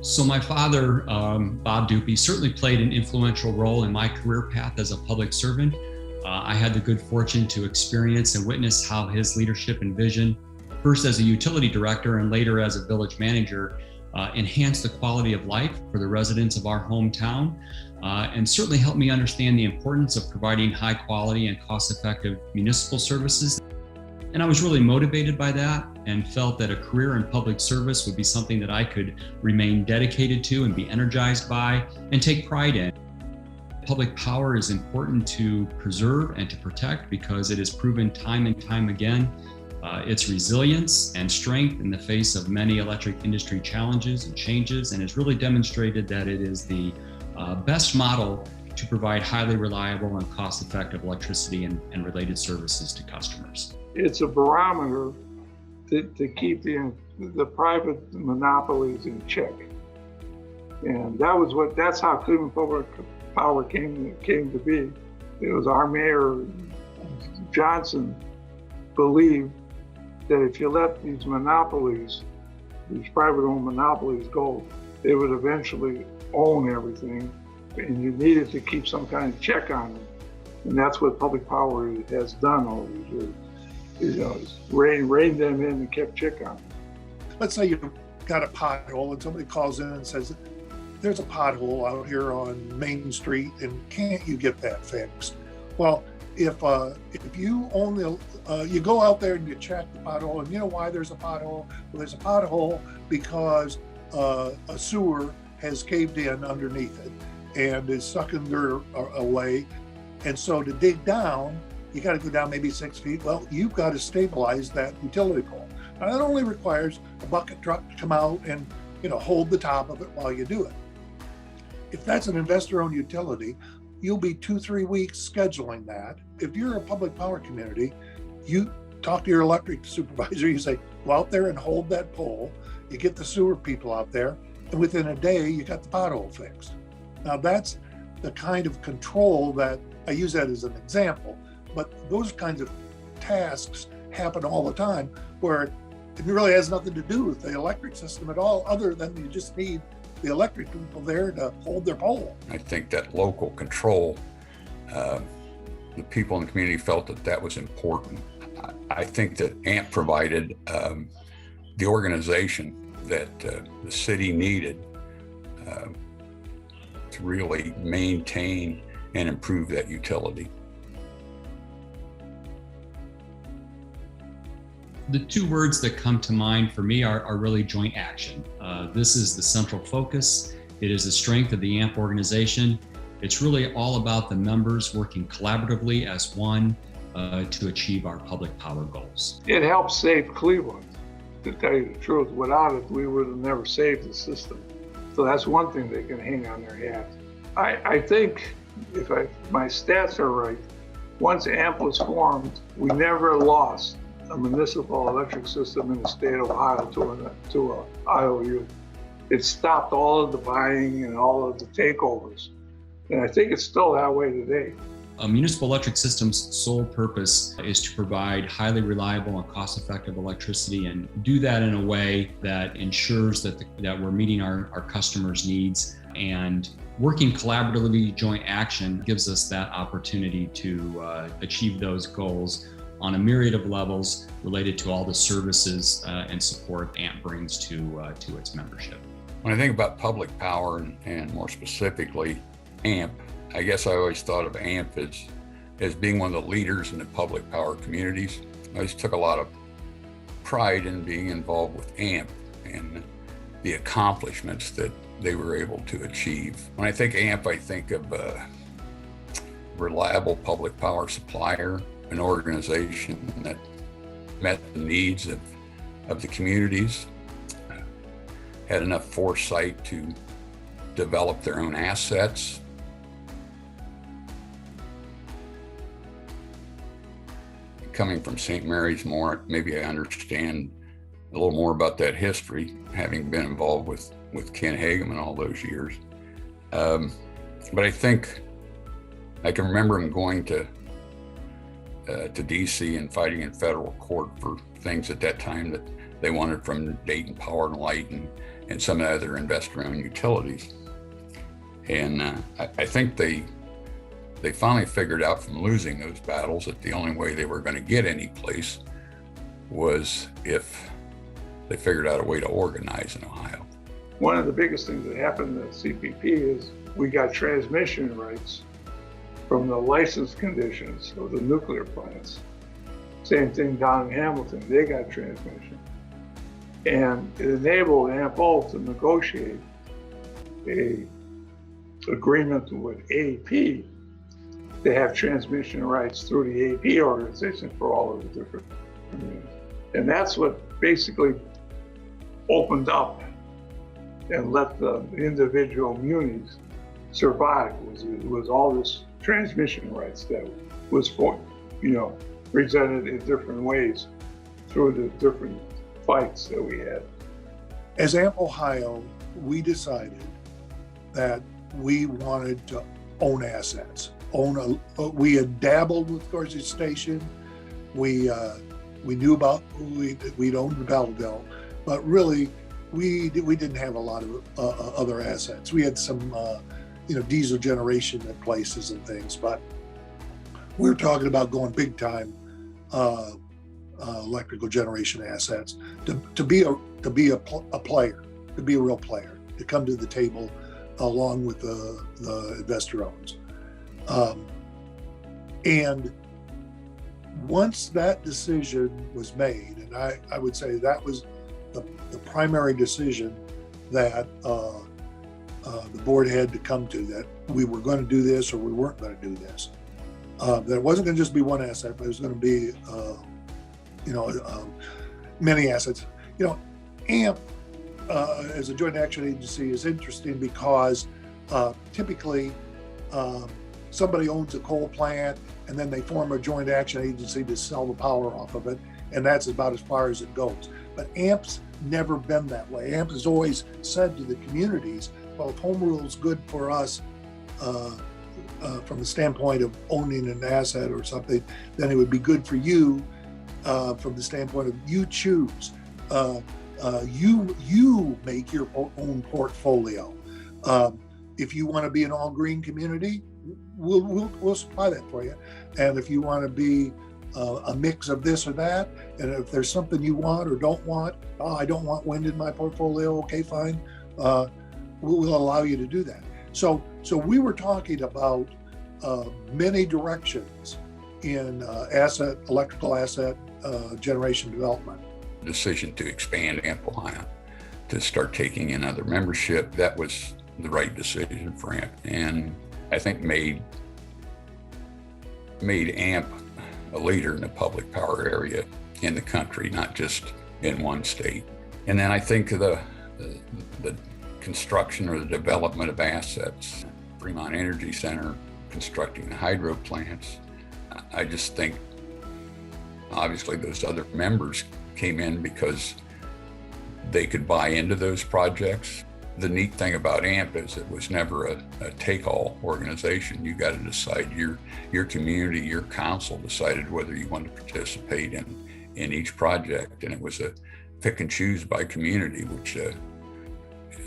So my father, Bob Dupee, certainly played an influential role in my career path as a public servant. I had the good fortune to experience and witness how his leadership and vision, first as a utility director and later as a village manager, enhanced the quality of life for the residents of our hometown, and certainly helped me understand the importance of providing high quality and cost-effective municipal services. And I was really motivated by that and felt that a career in public service would be something that I could remain dedicated to and be energized by and take pride in. Public power is important to preserve and to protect because it has proven time and time again its resilience and strength in the face of many electric industry challenges and changes, and has really demonstrated that it is the best model to provide highly reliable and cost-effective electricity and related services to customers. It's a barometer to keep the private monopolies in check. And that's how Cleveland Public Power came to be. It was our mayor, Johnson, believed that if you let these monopolies, these private-owned monopolies go, they would eventually own everything, and you needed to keep some kind of check on them. And that's what public power has done all these years. It's reined them in and kept check on them. Let's say you've got a pothole and somebody calls in and says, there's a pothole out here on Main Street and can't you get that fixed? Well, if you own you go out there and you check the pothole, and you know why there's a pothole? Well, there's a pothole because a sewer has caved in underneath it and is sucking dirt away. And so to dig down, you got to go down maybe 6 feet. Well, you've got to stabilize that utility pole. Now that only requires a bucket truck to come out and hold the top of it while you do it. If that's an investor-owned utility, you'll be 2-3 weeks scheduling that. If you're a public power community, you talk to your electric supervisor, you say, go out there and hold that pole. You get the sewer people out there, and within a day, you got the pothole fixed. Now that's the kind of control that, I use that as an example, but those kinds of tasks happen all the time where it really has nothing to do with the electric system at all, other than you just need the electric people there to hold their pole. I think that local control, the people in the community felt that was important. I think that AMP provided the organization that the city needed to really maintain and improve that utility. The two words that come to mind for me are really joint action. This is the central focus. It is the strength of the AMP organization. It's really all about the members working collaboratively as one to achieve our public power goals. It helps save Cleveland, to tell you the truth. Without it, we would have never saved the system. So that's one thing they can hang on their hat. I think, if my stats are right, once AMP was formed, we never lost a municipal electric system in the state of Ohio to an IOU. It stopped all of the buying and all of the takeovers. And I think it's still that way today. A municipal electric system's sole purpose is to provide highly reliable and cost-effective electricity, and do that in a way that ensures that we're meeting our customers' needs. And working collaboratively, joint action gives us that opportunity to achieve those goals on a myriad of levels related to all the services and support AMP brings to its membership. When I think about public power and more specifically AMP, I guess I always thought of AMP as being one of the leaders in the public power communities. I always took a lot of pride in being involved with AMP and the accomplishments that they were able to achieve. When I think AMP, I think of a reliable public power supplier, an organization that met the needs of the communities, had enough foresight to develop their own assets. Coming from St. Mary's more, maybe I understand a little more about that history, having been involved with Ken Hageman all those years. But I think I can remember him going to DC and fighting in federal court for things at that time that they wanted from Dayton Power and Light, and some of the other investor-owned utilities. And I think they finally figured out from losing those battles that the only way they were going to get any place was if they figured out a way to organize in Ohio. One of the biggest things that happened at CPP is we got transmission rights from the license conditions of the nuclear plants. Same thing down in Hamilton, they got transmission. And it enabled AMPO to negotiate a agreement with AP to have transmission rights through the AP organization for all of the different communities. And that's what basically opened up and let the individual munis survive. It was all this transmission rights that was presented in different ways through the different fights that we had. As AMP Ohio, we decided that we wanted to own assets. We had dabbled with Gorsuch Station. We knew about we'd owned Belleville, but really we didn't have a lot of other assets. We had some diesel generation at places and things, but we're talking about going big time electrical generation assets to be a player, to be a real player, to come to the table along with the investor owns. And once that decision was made, and I would say that was the primary decision that the board had to come to, that we were going to do this or we weren't going to do this. That it wasn't going to just be one asset, but it was going to be, many assets. AMP as a joint action agency is interesting because typically somebody owns a coal plant and then they form a joint action agency to sell the power off of it, and that's about as far as it goes. But AMP's never been that way. AMP has always said to the communities, well, if home rule is good for us from the standpoint of owning an asset or something, then it would be good for you from the standpoint of you choose. You make your own portfolio. If you want to be an all-green community, we'll supply that for you. And if you want to be a mix of this or that, and if there's something you want or don't want, I don't want wind in my portfolio, okay, fine. We'll allow you to do that. So we were talking about many directions in electrical asset generation development. The decision to expand AMP Ohio, to start taking in other membership, that was the right decision for AMP, and I think made AMP a leader in the public power area in the country, not just in one state. And then I think the construction or the development of assets, Fremont Energy Center, constructing the hydro plants, I just think obviously those other members came in because they could buy into those projects. The neat thing about AMP is it was never a take-all organization. You got to decide, your community, your council decided whether you wanted to participate in each project. And it was a pick and choose by community, which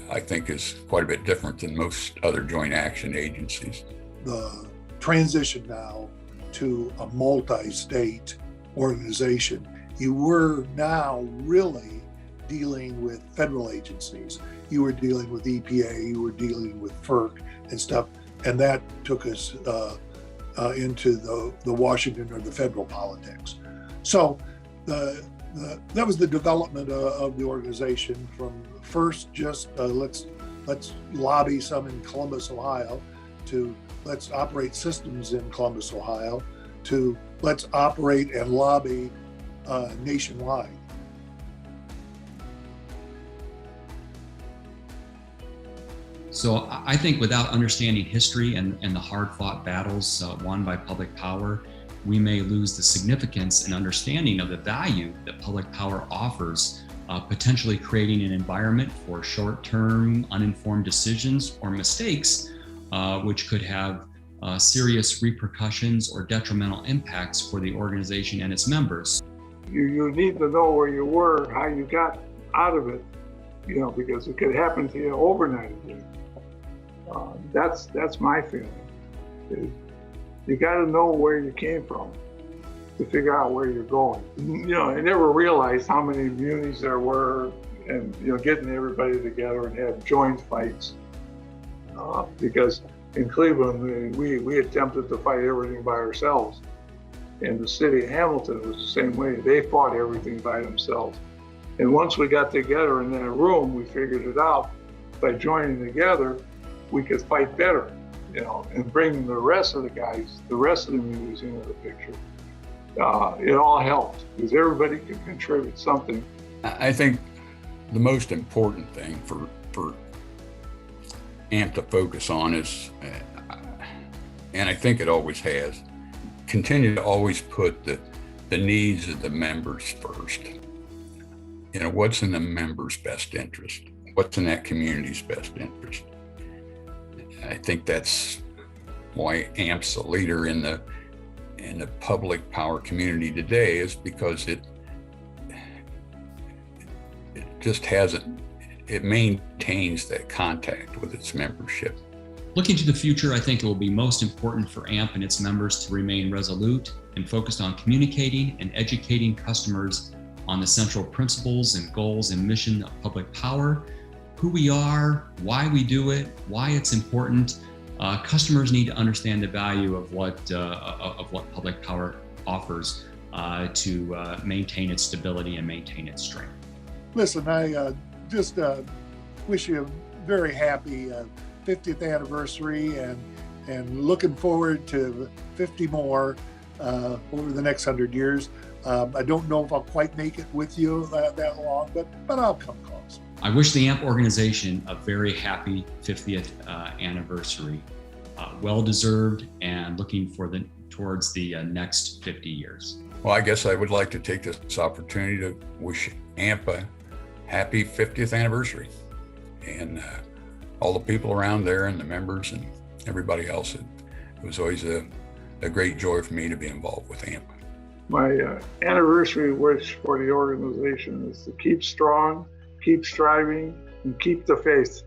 I think is quite a bit different than most other joint action agencies. The transition now to a multi-state organization, you were now really dealing with federal agencies. You were dealing with EPA, you were dealing with FERC and stuff, and that took us into the Washington or the federal politics. So that was the development of the organization from first just let's lobby some in Columbus, Ohio, to let's operate systems in Columbus, Ohio, to let's operate and lobby nationwide. So I think without understanding history and the hard-fought battles won by public power, we may lose the significance and understanding of the value that public power offers, potentially creating an environment for short-term, uninformed decisions or mistakes, which could have serious repercussions or detrimental impacts for the organization and its members. You need to know where you were, how you got out of it, because it could happen to you overnight again. That's my feeling. You got to know where you came from to figure out where you're going. I never realized how many munis there were, and getting everybody together and have joint fights. Because in Cleveland, we attempted to fight everything by ourselves. And the city of Hamilton was the same way. They fought everything by themselves. And once we got together in that room, we figured it out. By joining together, we could fight better, and bring the rest of the guys, the rest of the munis into the picture. It all helped because everybody can contribute something. I think the most important thing for AMP to focus on is, and I think it always has, continue to always put the needs of the members first. What's in the members' best interest? What's in that community's best interest? I think that's why AMP's the leader in the public power community today, is because it just it maintains that contact with its membership. Looking to the future, I think it will be most important for AMP and its members to remain resolute and focused on communicating and educating customers on the central principles and goals and mission of public power, who we are, why we do it, why it's important. Customers need to understand the value of what public power offers to maintain its stability and maintain its strength. Listen, I just wish you a very happy 50th anniversary and looking forward to 50 more over the next 100 years. I don't know if I'll quite make it with you that long, but I'll come close. I wish the AMP organization a very happy 50th anniversary, well-deserved, and looking towards the next 50 years. Well, I guess I would like to take this opportunity to wish AMP a happy 50th anniversary, and all the people around there and the members and everybody else. It was always a great joy for me to be involved with AMP. My anniversary wish for the organization is to keep strong, keep striving, and keep the faith.